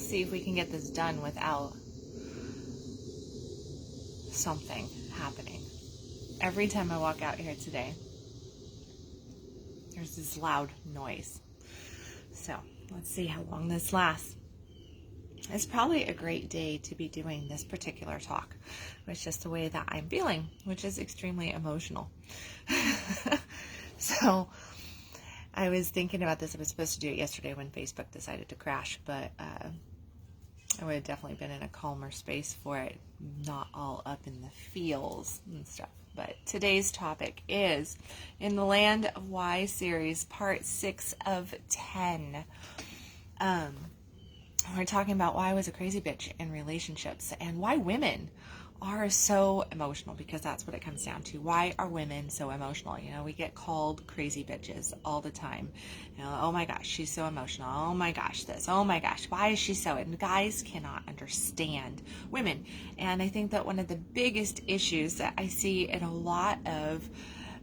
see if we can get this done without something happening. Every time I walk out here today, there's this loud noise. So let's see how long this lasts. It's probably a great day to be doing this particular talk. It's just the way that I'm feeling, which is extremely emotional. So I was thinking about this. I was supposed to do it yesterday when Facebook decided to crash, but I would have definitely been in a calmer space for it, not all up in the feels and stuff. But today's topic is In the Land of Why series, part 6 of 10. We're talking about why I was a crazy bitch in relationships and why women are so emotional, because that's what it comes down to. Why are women so emotional? You know, we get called crazy bitches all the time. You know, oh my gosh, she's so emotional. Oh my gosh, this. Oh my gosh, why is she so? And guys cannot understand women. And I think that one of the biggest issues that I see in a lot of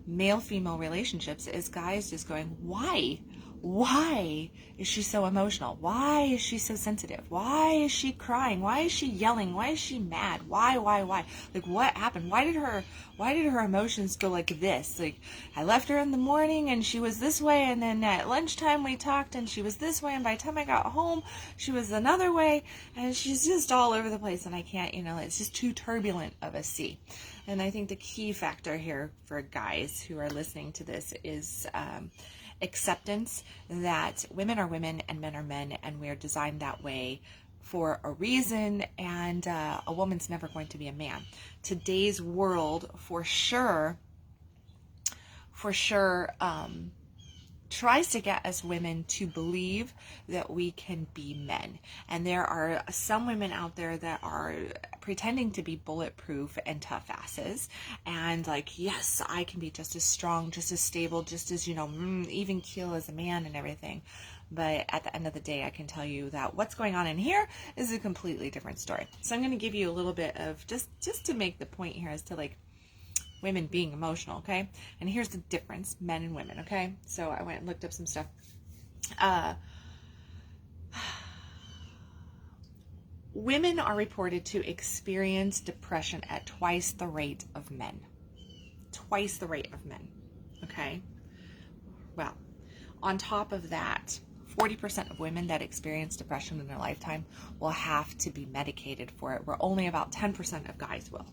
male-female relationships is guys just going, why? Why is she so emotional? Why is she so sensitive? Why is she crying? Why is she yelling? Why is she mad? Why? Like, what happened? Why did her emotions go like this? Like, I left her in the morning and she was this way, and then at lunchtime we talked and she was this way, and by the time I got home she was another way, and she's just all over the place, and I can't, it's just too turbulent of a sea. And I think the key factor here for guys who are listening to this is acceptance that women are women and men are men, and we're designed that way for a reason, and a woman's never going to be a man. Today's world for sure tries to get us women to believe that we can be men. And there are some women out there that are pretending to be bulletproof and tough asses, and like, yes, I can be just as strong, just as stable, just as, even keel as a man and everything. But at the end of the day, I can tell you that what's going on in here is a completely different story. So I'm going to give you a little bit of just to make the point here as to like women being emotional, okay? And here's the difference, men and women, okay? So I went and looked up some stuff. Women are reported to experience depression at twice the rate of men. Twice the rate of men, okay? Well, on top of that, 40% of women that experience depression in their lifetime will have to be medicated for it, where only about 10% of guys will.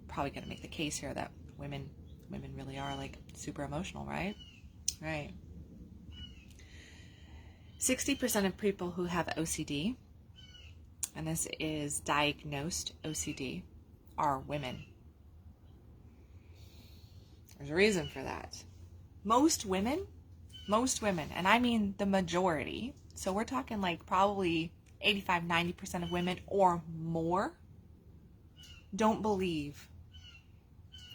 Probably going to make the case here that women really are like super emotional, right? Right. 60% of people who have OCD, and this is diagnosed OCD, are women. There's a reason for that. Most women, and I mean the majority, so we're talking like probably 85-90% of women or more, don't believe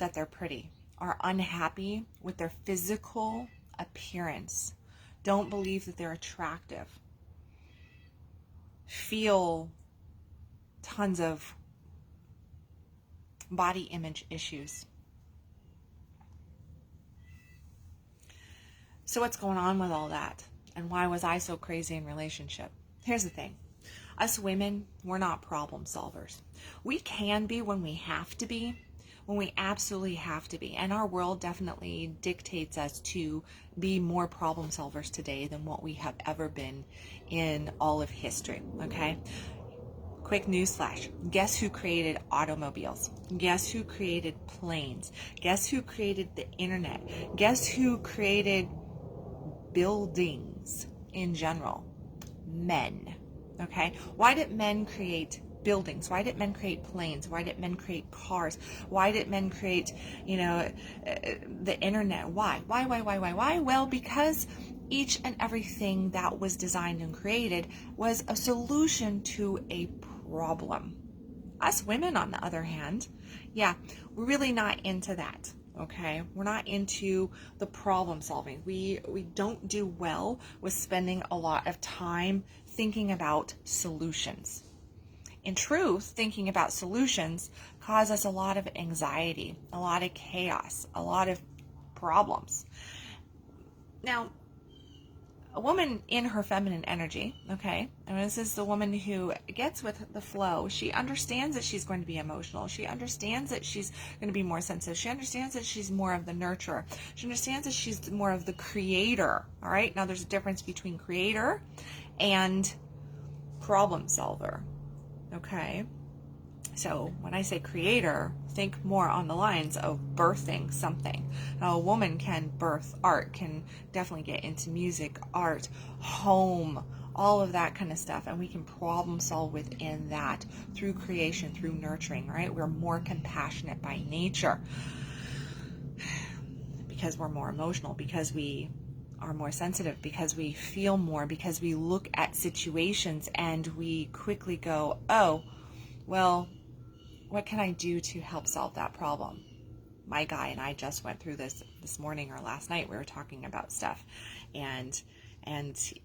that they're pretty, are unhappy with their physical appearance, don't believe that they're attractive, feel tons of body image issues. So what's going on with all that? And why was I so crazy in relationship? Here's the thing. Us women, we're not problem solvers. We can be when we have to be, when we absolutely have to be. And our world definitely dictates us to be more problem solvers today than what we have ever been in all of history, okay? Quick news flash. Guess who created automobiles? Guess who created planes? Guess who created the internet? Guess who created buildings in general? Men, okay? Why did men create buildings? Why did men create planes? Why did men create cars? Why did men create, the internet? Why? Well, because each and everything that was designed and created was a solution to a problem. Us women, on the other hand, we're really not into that. Okay, we're not into the problem solving. We don't do well with spending a lot of time thinking about solutions. In truth, thinking about solutions causes us a lot of anxiety, a lot of chaos, a lot of problems. Now, a woman in her feminine energy, okay, and this is the woman who gets with the flow. She understands that she's going to be emotional. She understands that she's going to be more sensitive. She understands that she's more of the nurturer. She understands that she's more of the creator. All right, now there's a difference between creator and problem solver. Okay, so when I say creator, think more on the lines of birthing something. Now, a woman can birth art, can definitely get into music, art, home, all of that kind of stuff, and we can problem solve within that through creation, through nurturing, right? We're more compassionate by nature because we're more emotional, because we are more sensitive, because we feel more, because we look at situations and we quickly go, oh, well, what can I do to help solve that problem? My guy and I just went through this morning or last night. We were talking about stuff, and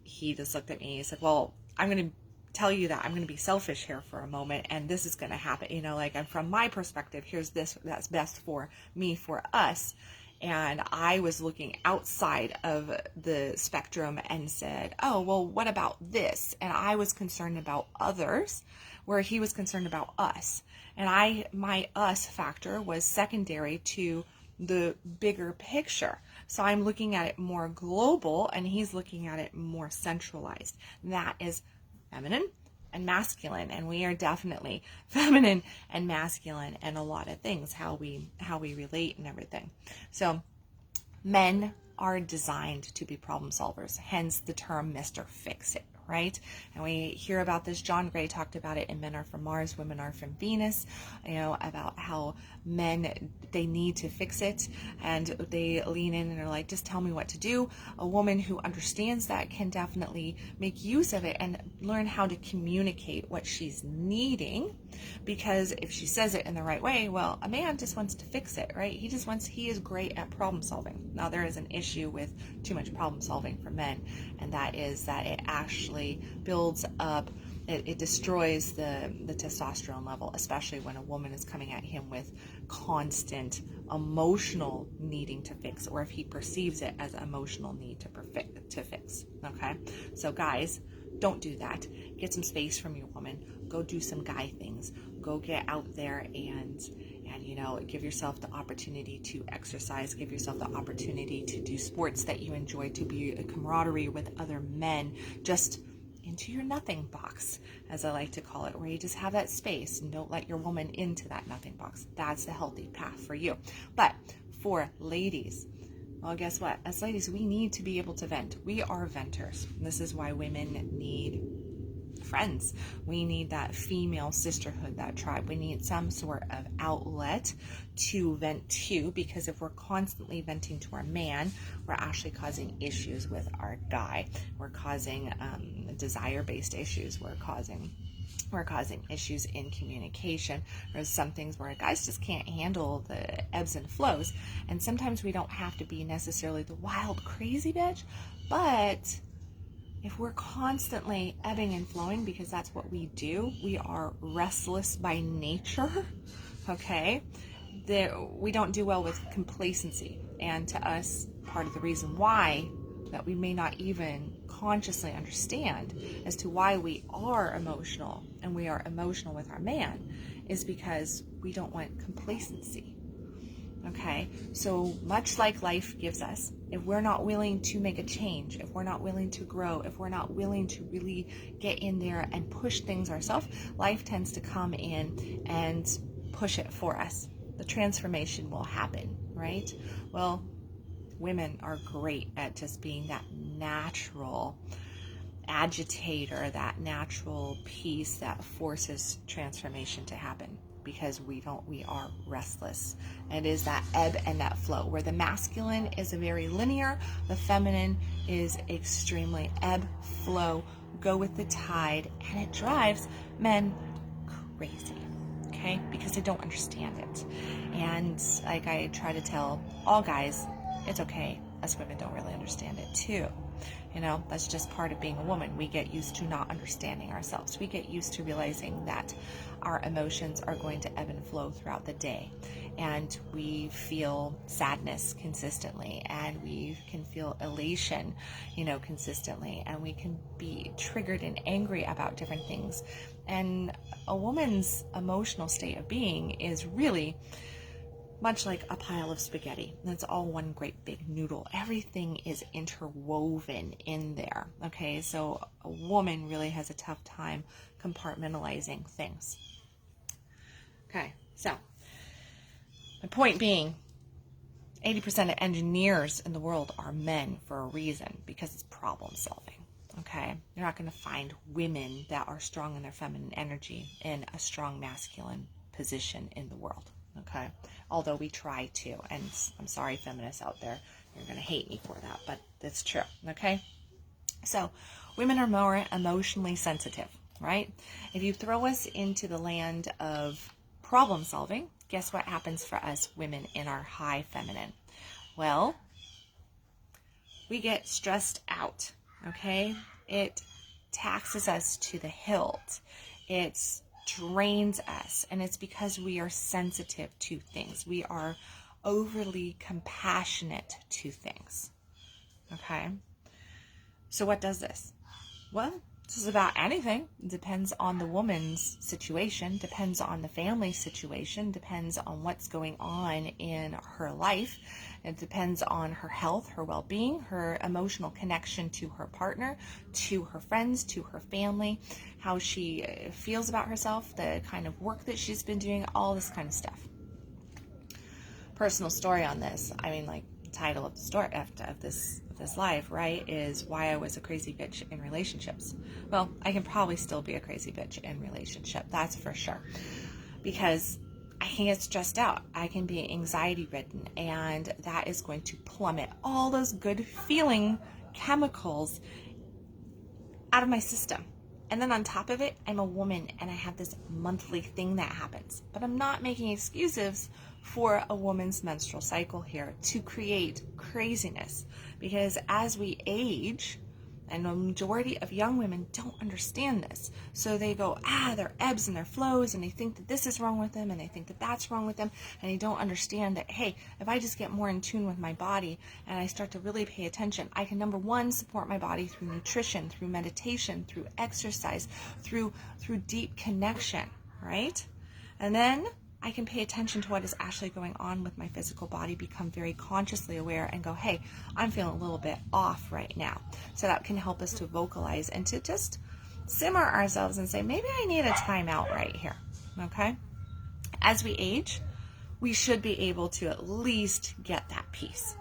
he just looked at me and he said, well, I'm going to tell you that I'm going to be selfish here for a moment, and this is going to happen, you know, like, and from my perspective, here's this that's best for me, for us. And I was looking outside of the spectrum and said, oh, well, what about this? And I was concerned about others, where he was concerned about us. And my us factor was secondary to the bigger picture. So I'm looking at it more global, and he's looking at it more centralized. That is feminine and masculine, and we are definitely feminine and masculine in a lot of things, how we relate and everything. So men are designed to be problem solvers, hence the term Mr. Fix-It, right? And we hear about this. John Gray talked about it in Men Are From Mars, Women Are From Venus, you know, about how men, they need to fix it, and they lean in and are like, just tell me what to do. A woman who understands that can definitely make use of it and learn how to communicate what she's needing, because if she says it in the right way, well, a man just wants to fix it, right? He is great at problem solving. Now, there is an issue with too much problem solving for men, and that is that it actually builds up, it destroys the testosterone level, especially when a woman is coming at him with constant emotional needing to fix, or if he perceives it as emotional need to fix. Okay, so guys, don't do that. Get some space from your woman. Go do some guy things. Go get out there and you know, give yourself the opportunity to exercise. Give yourself the opportunity to do sports that you enjoy, to be a camaraderie with other men. Just into your nothing box, as I like to call it, where you just have that space and don't let your woman into that nothing box. That's the healthy path for you. But for ladies, well, guess what? As ladies, we need to be able to vent. We are venters. This is why women need friends. We need that female sisterhood, that tribe. We need some sort of outlet to vent to, because if we're constantly venting to our man, we're actually causing issues with our guy. We're causing desire-based issues. We're causing issues in communication. There's some things where guys just can't handle the ebbs and flows, and sometimes we don't have to be necessarily the wild, crazy bitch, but if we're constantly ebbing and flowing, because that's what we do, we are restless by nature, okay? We don't do well with complacency. And to us, part of the reason why that we may not even consciously understand as to why we are emotional, and we are emotional with our man, is because we don't want complacency. Okay, so much like life gives us, if we're not willing to make a change, if we're not willing to grow, if we're not willing to really get in there and push things ourselves, life tends to come in and push it for us. The transformation will happen, right? Well, women are great at just being that natural agitator, that natural piece that forces transformation to happen, because we are restless. It is that ebb and that flow, where the masculine is a very linear, the feminine is extremely ebb, flow, go with the tide, and it drives men crazy, okay? Because they don't understand it. And like I try to tell all guys, it's okay, us women don't really understand it too. You know, that's just part of being a woman. We get used to not understanding ourselves. We get used to realizing that our emotions are going to ebb and flow throughout the day. and we feel sadness consistently, and we can feel elation, consistently, and we can be triggered and angry about different things. And a woman's emotional state of being is really much like a pile of spaghetti. It's all one great big noodle. Everything is interwoven in there. Okay, so a woman really has a tough time compartmentalizing things. Okay, so my point being, 80% of engineers in the world are men for a reason, because it's problem solving. Okay, you're not going to find women that are strong in their feminine energy in a strong masculine position in the world. Okay, although we try to, and I'm sorry, feminists out there, you're going to hate me for that, but it's true. Okay, so women are more emotionally sensitive, right? If you throw us into the land of problem solving, guess what happens for us women in our high feminine? Well, we get stressed out. Okay, it taxes us to the hilt. It drains us, and it's because we are sensitive to things. We are overly compassionate to things. Okay, so what does this? Well, this is about anything. It depends on the woman's situation, depends on the family situation, depends on what's going on in her life. It depends on her health, her well-being, her emotional connection to her partner, to her friends, to her family, how she feels about herself, the kind of work that she's been doing, all this kind of stuff. Personal story on this. I mean, like, the title of the story of this live, right, is why I was a crazy bitch in relationships. Well, I can probably still be a crazy bitch in relationship, that's for sure, because I can get stressed out, I can be anxiety ridden, and that is going to plummet all those good feeling chemicals out of my system. And then on top of it, I'm a woman and I have this monthly thing that happens. But I'm not making excuses for a woman's menstrual cycle here to create craziness, because as we age, and the majority of young women don't understand this. So they go, their ebbs and their flows, and they think that this is wrong with them, and they think that that's wrong with them, and they don't understand that, hey, if I just get more in tune with my body and I start to really pay attention, I can, number one, support my body through nutrition, through meditation, through exercise, through deep connection, right? And then I can pay attention to what is actually going on with my physical body, become very consciously aware, and go, hey, I'm feeling a little bit off right now. So that can help us to vocalize and to just simmer ourselves and say, maybe I need a timeout right here, okay? As we age, we should be able to at least get that peace.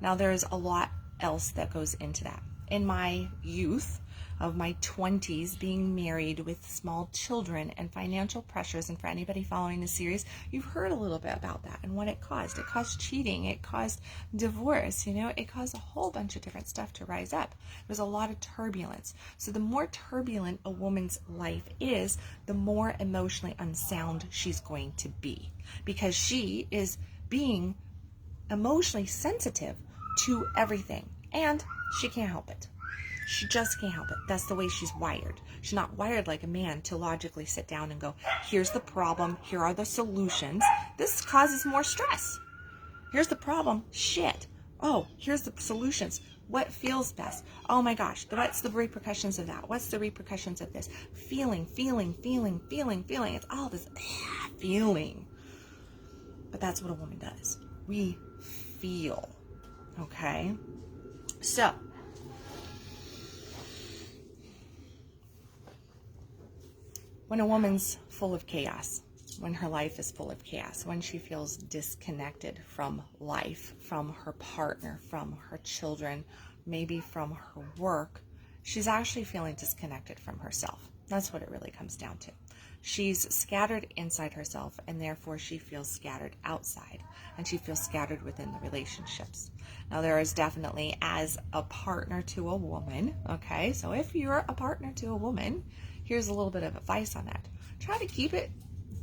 Now, there's a lot else that goes into that. In my youth, of my 20s, being married with small children and financial pressures, and for anybody following the series, you've heard a little bit about that and what it caused. It caused cheating, it caused divorce, it caused a whole bunch of different stuff to rise up. There's a lot of turbulence. So the more turbulent a woman's life is, the more emotionally unsound she's going to be, because she is being emotionally sensitive to everything, and she can't help it. She just can't help it. That's the way she's wired. She's not wired like a man to logically sit down and go, here's the problem, here are the solutions. This causes more stress. Here's the problem, shit. Oh, here's the solutions. What feels best? Oh my gosh, what's the repercussions of that? What's the repercussions of this? Feeling. It's all this feeling. But that's what a woman does. We feel, okay? So, when a woman's full of chaos, when her life is full of chaos, when she feels disconnected from life, from her partner, from her children, maybe from her work, she's actually feeling disconnected from herself. That's what it really comes down to. She's scattered inside herself, and therefore she feels scattered outside, and she feels scattered within the relationships. Now, there is definitely, as a partner to a woman, okay, so if you're a partner to a woman, here's a little bit of advice on that. Try to keep it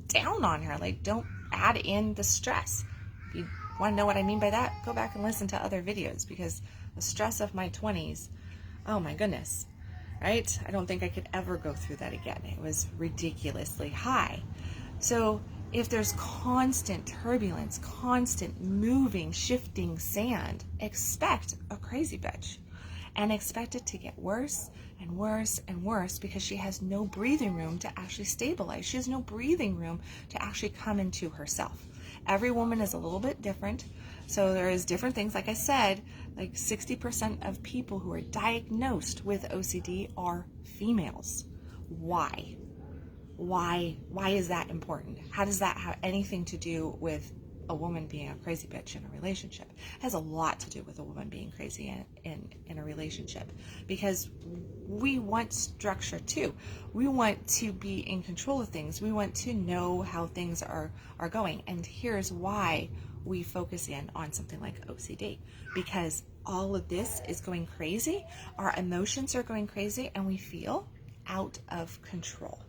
down on her. Like, don't add in the stress. If you want to know what I mean by that, go back and listen to other videos, because the stress of my 20s, oh my goodness, right? I don't think I could ever go through that again. It was ridiculously high. So If there's constant turbulence, constant moving, shifting sand, expect a crazy bitch. And expect it to get worse and worse and worse, because she has no breathing room to actually stabilize. She has no breathing room to actually come into herself. Every woman is a little bit different. So there is different things. Like I said, like 60% of people who are diagnosed with OCD are females. Why? Why is that important? How does that have anything to do with a woman being a crazy bitch in a relationship? It has a lot to do with a woman being crazy in a relationship, because we want structure too. We want to be in control of things. We want to know how things are going. And here's why we focus in on something like OCD, because all of this is going crazy. Our emotions are going crazy, and we feel out of control.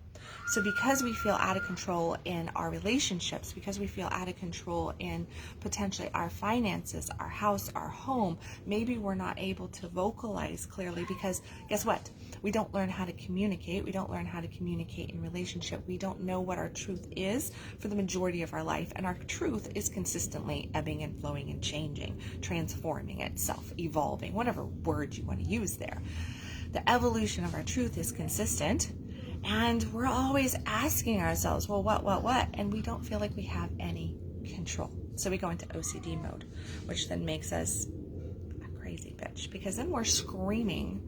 So because we feel out of control in our relationships, because we feel out of control in potentially our finances, our house, our home, maybe we're not able to vocalize clearly, because guess what? We don't learn how to communicate. We don't learn how to communicate in relationship. We don't know what our truth is for the majority of our life. And our truth is consistently ebbing and flowing and changing, transforming itself, evolving, whatever word you want to use there. The evolution of our truth is consistent. And we're always asking ourselves, well, what? And we don't feel like we have any control. So we go into OCD mode, which then makes us a crazy bitch, because then we're screaming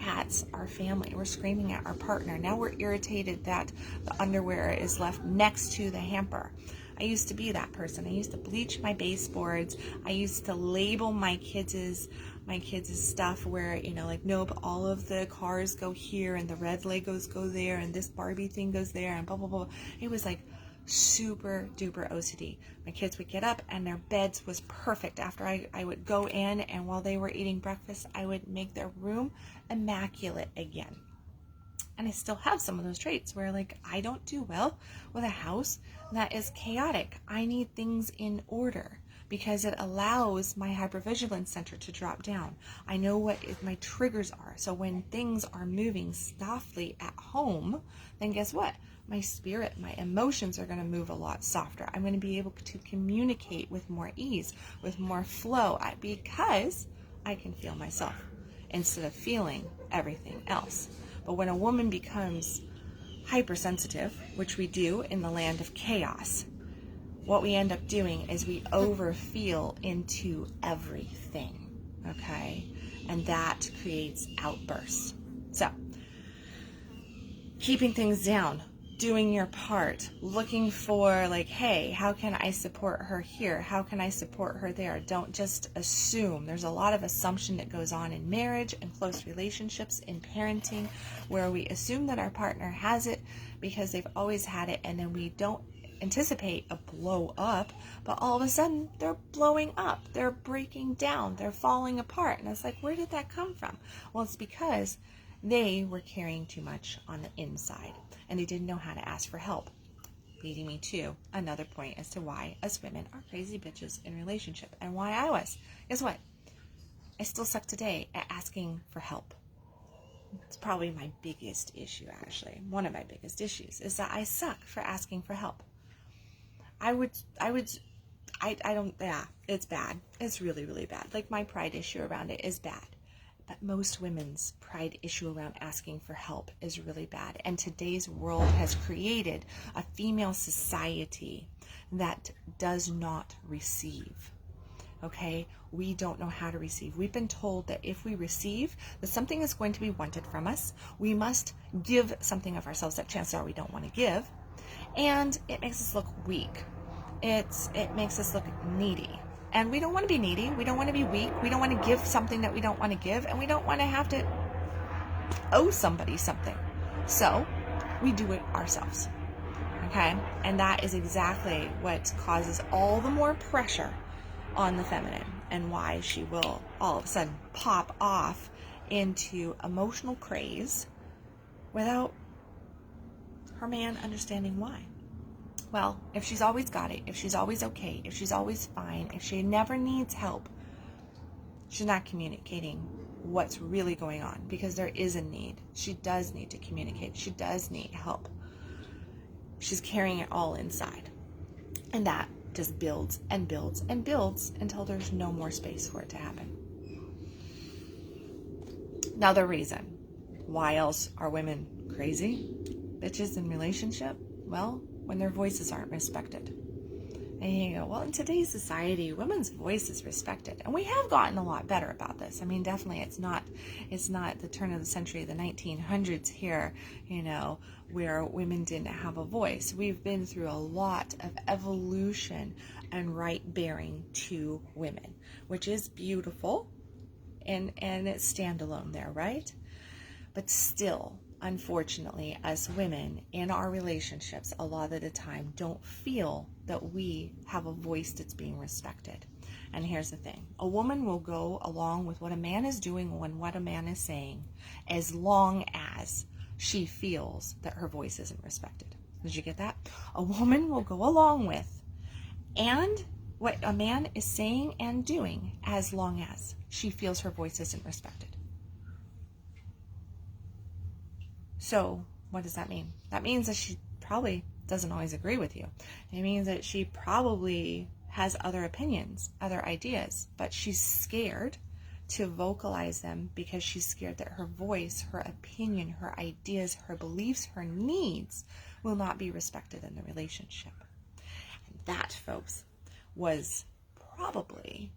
at our family. We're screaming at our partner. Now we're irritated that the underwear is left next to the hamper. I used to be that person. I used to bleach my baseboards. I used to label my kids' stuff where, like, nope, all of the cars go here and the red Legos go there and this Barbie thing goes there and blah, blah, blah. It was like super duper OCD. My kids would get up and their beds was perfect. After I would go in, and while they were eating breakfast, I would make their room immaculate again. And I still have some of those traits where, like, I don't do well with a house that is chaotic. I need things in order, because it allows my hypervigilance center to drop down. I know what my triggers are. So when things are moving softly at home, then guess what? My spirit, my emotions are going to move a lot softer. I'm going to be able to communicate with more ease, with more flow, because I can feel myself instead of feeling everything else. But when a woman becomes hypersensitive, which we do in the land of chaos, what we end up doing is we overfeel into everything, okay? And that creates outbursts. So, keeping things down, doing your part, looking for, like, hey, how can I support her here? How can I support her there? Don't just assume. There's a lot of assumption that goes on in marriage and close relationships, in parenting, where we assume that our partner has it because they've always had it, and then we don't anticipate a blow up, but all of a sudden they're blowing up, they're breaking down, they're falling apart. And it's like, where did that come from? Well, it's because they were carrying too much on the inside, and they didn't know how to ask for help. Leading me to another point as to why us women are crazy bitches in relationship, and why I was. Guess what? I still suck today at asking for help. It's probably my biggest issue, actually. One of my biggest issues is that I suck for asking for help. It's bad. It's really, really bad. Like, my pride issue around it is bad. But most women's pride issue around asking for help is really bad. And today's world has created a female society that does not receive. Okay? We don't know how to receive. We've been told that if we receive, that something is going to be wanted from us. We must give something of ourselves that chances are we don't want to give. And it makes us look weak. It makes us look needy. And we don't want to be needy. We don't want to be weak. We don't want to give something that we don't want to give. And we don't want to have to owe somebody something. So we do it ourselves. Okay? And that is exactly what causes all the more pressure on the feminine, and why she will all of a sudden pop off into emotional craze without her man understanding why. Well, if she's always got it, if she's always okay, if she's always fine, if she never needs help, she's not communicating what's really going on, because there is a need. She does need to communicate. She does need help. She's carrying it all inside. And that just builds and builds and builds until there's no more space for it to happen. Another reason, why else are women crazy bitches in relationship? Well, when their voices aren't respected. And you go, well, in today's society, women's voice is respected. And we have gotten a lot better about this. I mean, definitely it's not the turn of the century, the 1900s here, where women didn't have a voice. We've been through a lot of evolution and right bearing to women, which is beautiful. And it's standalone there, right? But still, unfortunately, as women in our relationships, a lot of the time don't feel that we have a voice that's being respected. And here's the thing. A woman will go along with what a man is doing and what a man is saying as long as she feels that her voice isn't respected. Did you get that? A woman will go along with and what a man is saying and doing as long as she feels her voice isn't respected. So what does that mean? That means that she probably doesn't always agree with you. It means that she probably has other opinions, other ideas, but she's scared to vocalize them because she's scared that her voice, her opinion, her ideas, her beliefs, her needs will not be respected in the relationship. And that, folks, was probably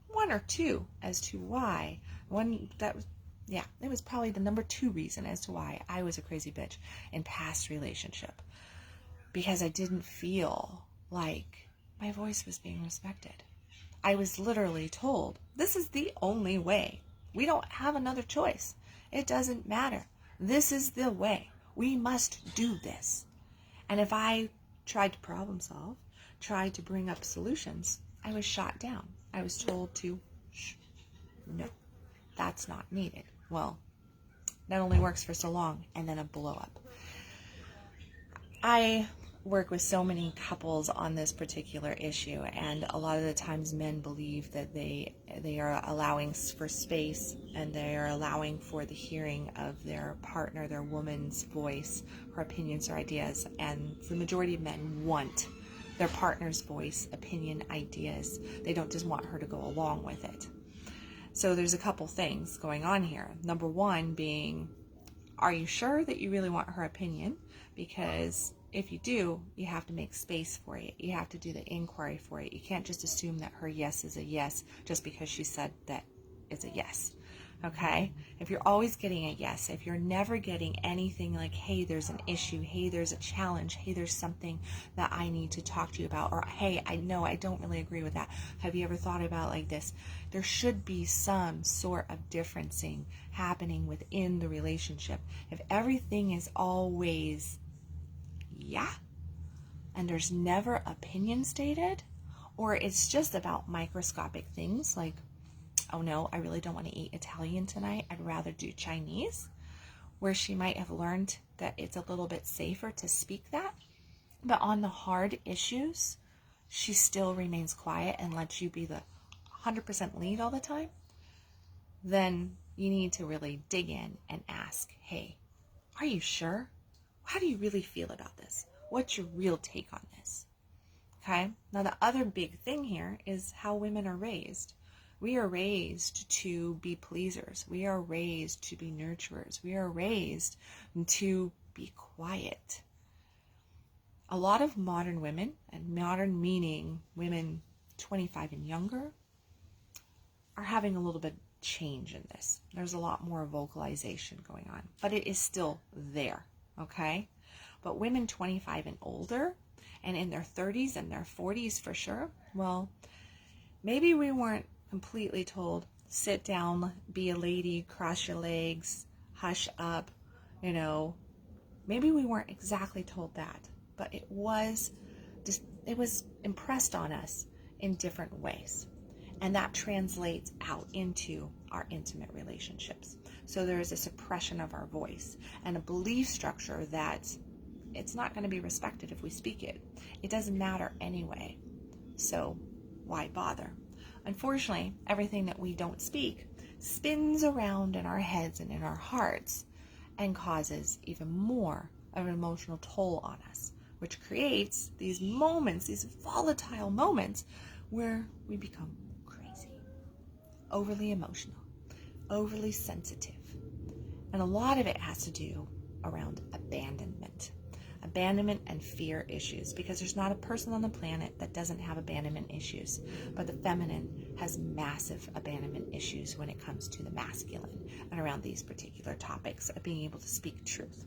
one or two as to why. It was probably the number 2 reason as to why I was a crazy bitch in past relationship. Because I didn't feel like my voice was being respected. I was literally told, this is the only way. We don't have another choice. It doesn't matter. This is the way. We must do this. And if I tried to problem solve, tried to bring up solutions, I was shot down. I was told to, no, that's not needed. Well, that only works for so long, and then a blow up. I work with so many couples on this particular issue, and a lot of the times men believe that they are allowing for space and they are allowing for the hearing of their partner, their woman's voice, her opinions or ideas, and the majority of men want their partner's voice, opinion, ideas. They don't just want her to go along with it. So there's a couple things going on here. Number 1 being, are you sure that you really want her opinion? Because if you do, you have to make space for it. You have to do the inquiry for it. You can't just assume that her yes is a yes just because she said that it's a yes. Okay? If you're always getting a yes, if you're never getting anything like, hey, there's an issue, hey, there's a challenge, hey, there's something that I need to talk to you about, or hey, I know I don't really agree with that. Have you ever thought about like this? There should be some sort of differencing happening within the relationship. If everything is always yeah, and there's never opinion stated, or it's just about microscopic things like, oh no, I really don't want to eat Italian tonight, I'd rather do Chinese, where she might have learned that it's a little bit safer to speak that, but on the hard issues, she still remains quiet and lets you be the 100% lead all the time, then you need to really dig in and ask, hey, are you sure? How do you really feel about this? What's your real take on this? Okay? Now, the other big thing here is how women are raised. We are raised to be pleasers. We are raised to be nurturers. We are raised to be quiet. A lot of modern women, and modern meaning women 25 and younger, are having a little bit of change in this. There's a lot more vocalization going on, but it is still there. Okay? But women 25 and older, and in their 30s and their 40s for sure, well, maybe we weren't completely told, sit down, be a lady, cross your legs, hush up, maybe we weren't exactly told that, but it was impressed on us in different ways. And that translates out into our intimate relationships. So there is a suppression of our voice and a belief structure that it's not going to be respected if we speak it. It doesn't matter anyway. So why bother? Unfortunately, everything that we don't speak spins around in our heads and in our hearts and causes even more of an emotional toll on us, which creates these moments, these volatile moments where we become crazy, overly emotional, overly sensitive. And a lot of it has to do around abandonment and fear issues, because there's not a person on the planet that doesn't have abandonment issues, but the feminine has massive abandonment issues when it comes to the masculine and around these particular topics of being able to speak truth,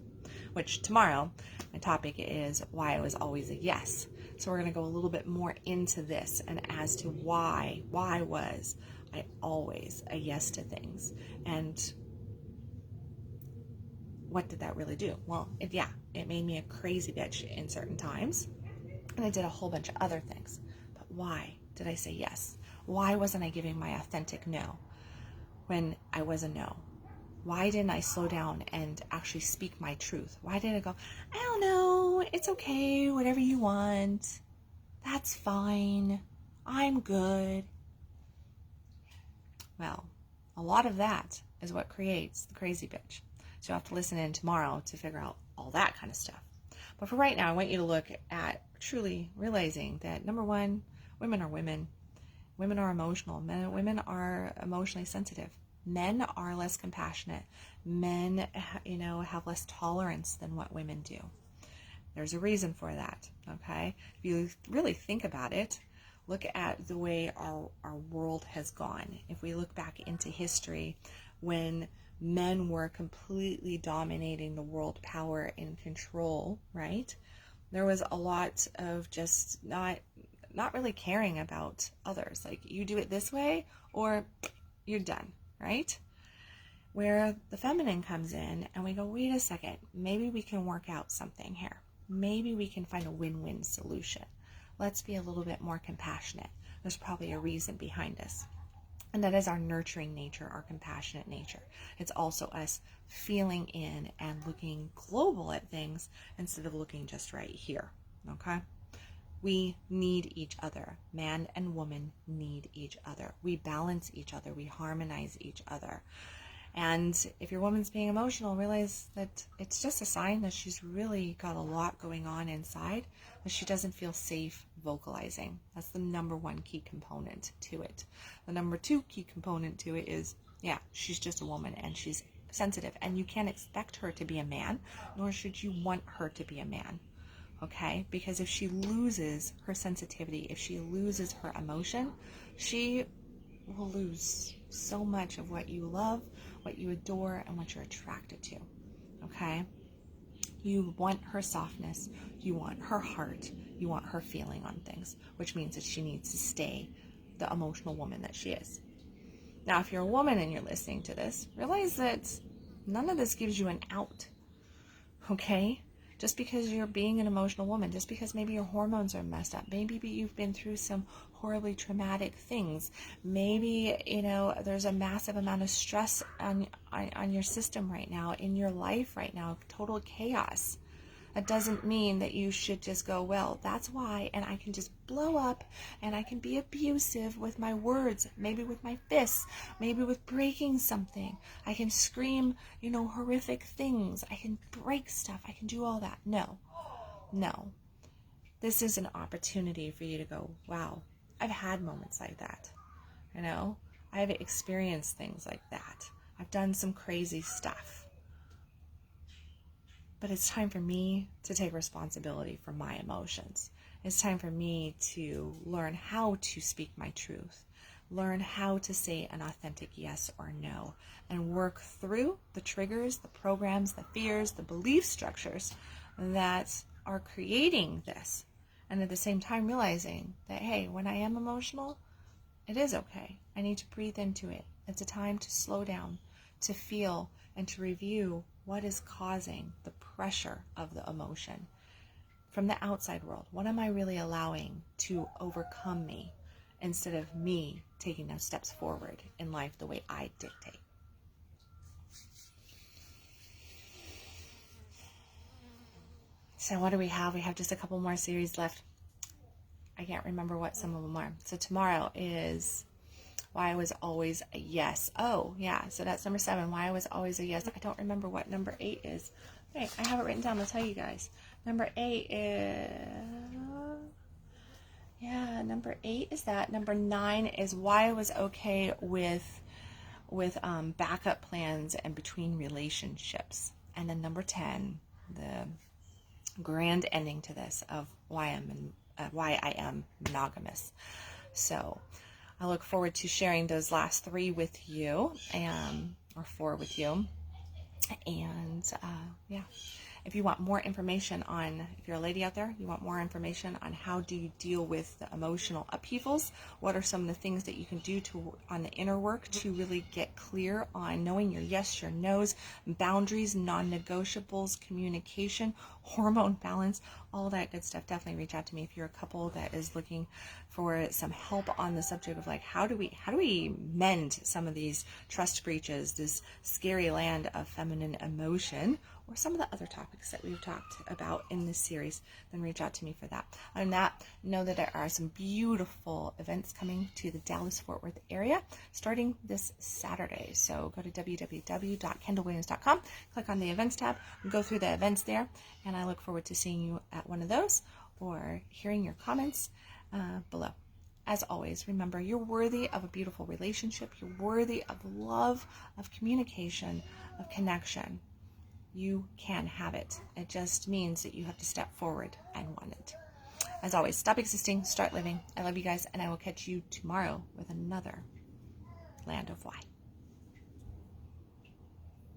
which tomorrow my topic is why I was always a yes. So we're going to go a little bit more into this and as to why was I always a yes to things, and what did that really do? Well, it made me a crazy bitch in certain times, and I did a whole bunch of other things. But why did I say yes? Why wasn't I giving my authentic no when I was a no? Why didn't I slow down and actually speak my truth? Why did I go, I don't know, it's okay, whatever you want, that's fine, I'm good? Well, a lot of that is what creates the crazy bitch. So you'll have to listen in tomorrow to figure out all that kind of stuff. But for right now, I want you to look at truly realizing that, number one, women are women. Women are emotional. Women are emotionally sensitive. Men are less compassionate. Men, have less tolerance than what women do. There's a reason for that, okay? If you really think about it, look at the way our world has gone. If we look back into history, when men were completely dominating the world, power and control, right? There was a lot of just not really caring about others. Like, you do it this way or you're done, right? Where the feminine comes in and we go, wait a second, maybe we can work out something here. Maybe we can find a win-win solution. Let's be a little bit more compassionate. There's probably a reason behind this. And that is our nurturing nature, our compassionate nature. It's also us feeling in and looking global at things instead of looking just right here, okay? We need each other. Man and woman need each other. We balance each other. We harmonize each other. And if your woman's being emotional, realize that it's just a sign that she's really got a lot going on inside, that she doesn't feel safe vocalizing. That's the number one key component to it. The number two key component to it is, she's just a woman and she's sensitive. And you can't expect her to be a man, nor should you want her to be a man. Okay? Because if she loses her sensitivity, if she loses her emotion, she will lose so much of what you love, what you adore, and what you're attracted to. Okay? You want her softness, you want her heart, you want her feeling on things, which means that she needs to stay the emotional woman that she is. Now, if you're a woman and you're listening to this, realize that none of this gives you an out. Okay? Just because you're being an emotional woman, just because maybe your hormones are messed up, maybe you've been through some horribly traumatic things, maybe, there's a massive amount of stress on your system right now, in your life right now, total chaos. That doesn't mean that you should just go, well, that's why, and I can just blow up, and I can be abusive with my words, maybe with my fists, maybe with breaking something. I can scream, horrific things. I can break stuff. I can do all that. No. This is an opportunity for you to go, wow, I've had moments like that. I've experienced things like that. I've done some crazy stuff. But it's time for me to take responsibility for my emotions. It's time for me to learn how to speak my truth, learn how to say an authentic yes or no, and work through the triggers, the programs, the fears, the belief structures that are creating this. And at the same time realizing that, hey, when I am emotional, it is okay. I need to breathe into it. It's a time to slow down, to feel, and to review what is causing the pressure of the emotion from the outside world. What am I really allowing to overcome me instead of me taking those steps forward in life the way I dictate? So what do we have? We have just a couple more series left. I can't remember what some of them are. So tomorrow is why I was always a yes. Oh, yeah. So that's number 7, why I was always a yes. I don't remember what number 8 is. Okay, I have it written down. I'll tell you guys. Number 8 is... Yeah, number 8 is that. Number 9 is why I was okay with backup plans and between relationships. And then number 10, the grand ending to this of why I am monogamous. So I look forward to sharing those last 3 with you, or 4 with you. And yeah, if you want more information on, if you're a lady out there, you want more information on how do you deal with the emotional upheavals, what are some of the things that you can do on the inner work to really get clear on knowing your yes, your no's, boundaries, non-negotiables, communication, hormone balance, all that good stuff. Definitely reach out to me if you're a couple that is looking for some help on the subject of like how do we mend some of these trust breaches, this scary land of feminine emotion, or some of the other topics that we've talked about in this series. Then reach out to me for that. Other than that, know that there are some beautiful events coming to the Dallas-Fort Worth area starting this Saturday. So go to www.kendalwilliams.com, click on the events tab, go through the events there, and I look forward to seeing you at one of those or hearing your comments below. As always, remember, you're worthy of a beautiful relationship. You're worthy of love, of communication, of connection. You can have it. It just means that you have to step forward and want it. As always, stop existing, start living. I love you guys, and I will catch you tomorrow with another Land of Why.